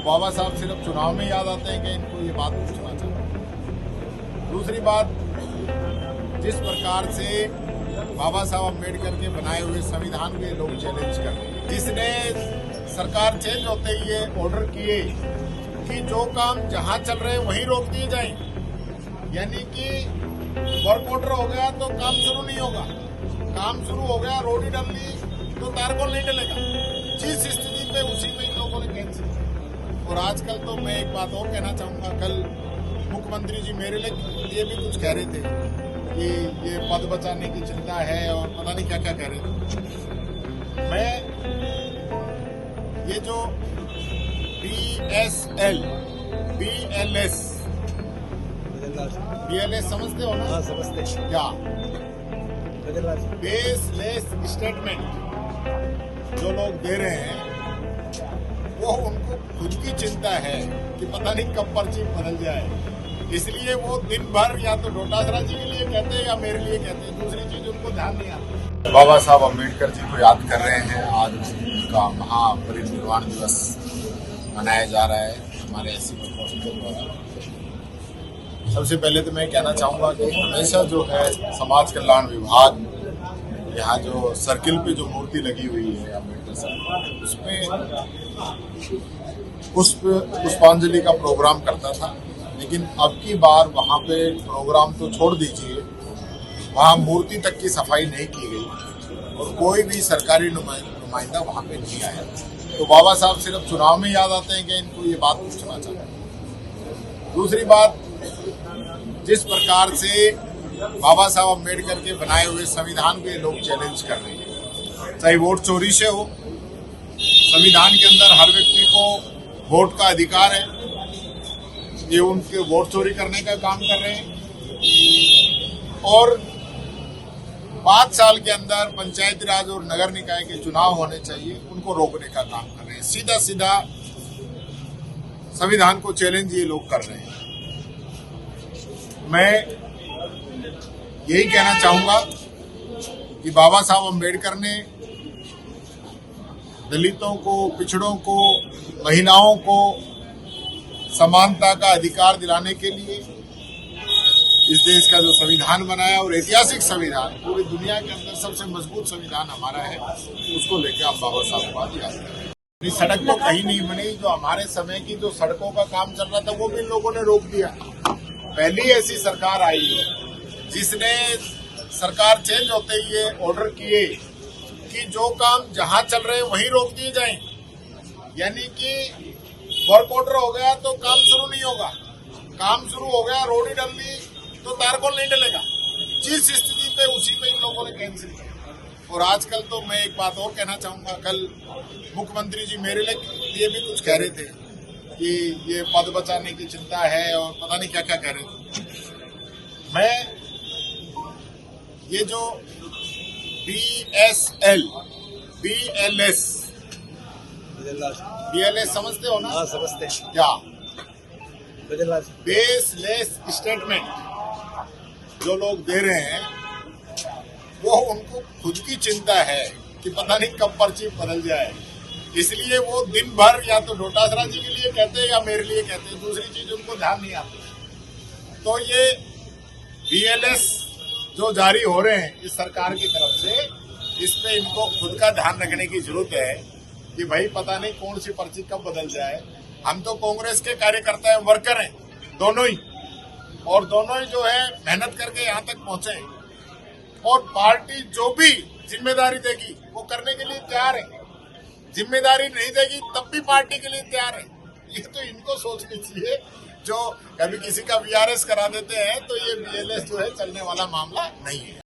बाबा साहब सिर्फ चुनाव में याद आते हैं कि इनको ये बात पूछना चाहिए। दूसरी बात, जिस प्रकार से बाबा साहब अम्बेडकर के बनाए हुए संविधान के लोग चैलेंज कर रहे हैं, जिसने सरकार चेंज होते ही ये ऑर्डर किए कि जो काम जहां चल रहे हैं वहीं रोक दिए जाएं, यानी कि वर्क ऑर्डर हो गया तो काम शुरू नहीं होगा, काम शुरू हो गया रोड ही डल ली तो तारकोल नहीं डलेगा, जिस स्थिति पे उसी में इन लोगों ने कैंसिल किया। और आजकल तो मैं एक बात और कहना चाहूंगा, कल मुख्यमंत्री जी मेरे लिए भी कुछ कह रहे थे कि ये पद बचाने की चिंता है और पता नहीं क्या क्या कह रहे थे। मैं ये जो BLS समझते हो ना? हाँ, समझते। क्या बेसलेस स्टेटमेंट जो लोग दे रहे हैं, वो उनको खुद की चिंता है कि पता नहीं कब पर्ची बदल जाए, इसलिए वो दिन भर या तो डोटासरा जी के लिए कहते हैं या मेरे लिए कहते हैं, दूसरी चीज उनको ध्यान नहीं आती। बाबा साहब अम्बेडकर जी को याद कर रहे हैं। आज उनका महापरिनिर्वाण दिवस मनाया जा रहा है हमारे SC के द्वारा। सबसे पहले तो मैं कहना चाहूंगा कि हमेशा जो है समाज कल्याण विभाग यहाँ जो सर्किल पे जो मूर्ति लगी हुई है अम्बेडकर साहब, उसमें पुष्पांजलि का प्रोग्राम करता था, लेकिन अब की बार वहाँ पे प्रोग्राम तो छोड़ दीजिए, वहाँ मूर्ति तक की सफाई नहीं की गई और कोई भी सरकारी नुमाइंदा वहाँ पे नहीं आया। तो बाबा साहब सिर्फ चुनाव में याद आते हैं कि इनको ये बात पूछना चाहिए। दूसरी बात, जिस प्रकार से बाबा साहब अम्बेडकर के बनाए हुए संविधान के लोग चैलेंज कर रहे हैं, चाहे वोट चोरी से हो, संविधान के अंदर हर व्यक्ति को वोट का अधिकार है, ये उनके वोट चोरी करने का काम कर रहे हैं। और 5 साल के अंदर पंचायती राज और नगर निकाय के चुनाव होने चाहिए, उनको रोकने का काम कर रहे हैं। सीधा सीधा संविधान को चैलेंज ये लोग कर रहे हैं। मैं यही कहना चाहूंगा कि बाबा साहब अम्बेडकर ने दलितों को, पिछड़ों को, महिलाओं को समानता का अधिकार दिलाने के लिए इस देश का जो संविधान बनाया और ऐतिहासिक संविधान, पूरी दुनिया के अंदर सबसे मजबूत संविधान हमारा है, उसको लेकर हम बाबा साहब को याद करें। सड़क तो कहीं नहीं बनी, जो हमारे समय की जो सड़कों का काम चल रहा था वो भी इन लोगों ने रोक दिया। पहली ऐसी सरकार आई है जिसने सरकार चेंज होते ही ये ऑर्डर किए कि जो काम जहां चल रहे हैं वहीं रोक दिए जाएं, यानी कि वर्क ऑर्डर हो गया तो काम शुरू नहीं होगा, काम शुरू हो गया रोड ही डल ली तो तारकोल नहीं डलेगा, जिस स्थिति पे उसी में इन लोगों ने कैंसिल किया। और आजकल तो मैं एक बात और कहना चाहूंगा, कल मुख्यमंत्री जी मेरे लिए भी कुछ कह रहे थे कि ये पद बचाने की चिंता है और पता नहीं क्या क्या कह रहे थे। मैं ये जो BLS समझते हो ना? हाँ, समझते। क्या बेसलेस स्टेटमेंट जो लोग दे रहे हैं, वो उनको खुद की चिंता है कि पता नहीं कब पर्ची बदल जाए, इसलिए वो दिन भर या तो डोटासरा जी के लिए कहते हैं या मेरे लिए कहते हैं, दूसरी चीज उनको ध्यान नहीं आती। तो ये BLS जो जारी हो रहे हैं इस सरकार की तरफ से, इस पे इनको खुद का ध्यान रखने की जरूरत है कि भाई पता नहीं कौन सी पर्ची कब बदल जाए। हम तो कांग्रेस के कार्यकर्ता हैं, वर्कर हैं दोनों ही, और दोनों ही जो है मेहनत करके यहाँ तक पहुंचे हैं, और पार्टी जो भी जिम्मेदारी देगी वो करने के लिए तैयार है, जिम्मेदारी नहीं देगी तब भी पार्टी के लिए तैयार है। ये तो इनको सोचनी चाहिए, जो कभी किसी का VRS करा देते हैं तो ये BLS जो है चलने वाला मामला नहीं है।